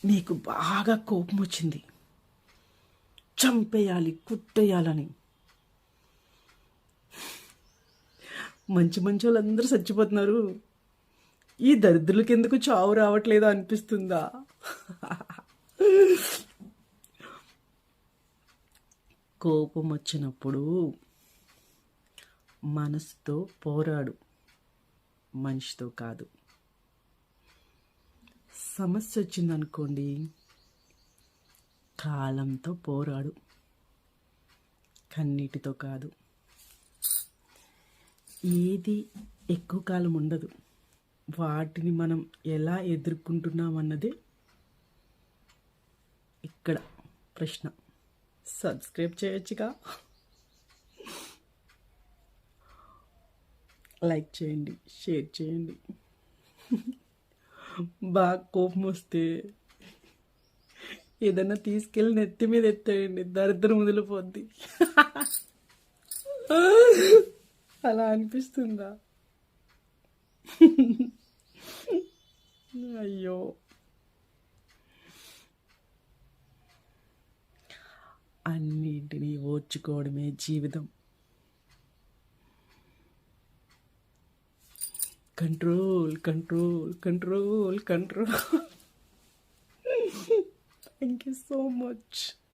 నీకు బాగా కోపం వచ్చింది, చంపేయాలి కుట్టేయాలని. మంచి మంచి వాళ్ళందరూ చచ్చిపోతున్నారు, ఈ దరిద్రులకి ఎందుకు చావు రావట్లేదో అనిపిస్తుందా? కోపం వచ్చినప్పుడు మనసుతో పోరాడు, మనిషితో కాదు. సమస్య వచ్చిందనుకోండి, కాలంతో పోరాడు, కన్నీటితో కాదు. ఏది ఎక్కువ కాలం ఉండదు, వాటిని మనం ఎలా ఎదుర్కొంటున్నామన్నదే ఇక్కడ ప్రశ్న. సబ్స్క్రైబ్ చేయొచ్చుగా, లైక్ చేయండి, షేర్ చేయండి. బాగా కోపం వస్తే ఏదైనా తీసుకెళ్ళి నెత్తి మీద ఎత్తేయండి, దరిద్రం వదిలిపోద్ది. అలా అనిపిస్తుందా? అయ్యో, అన్నింటినీ ఓర్చుకోవడమే జీవితం. Control control control control. Thank you so much.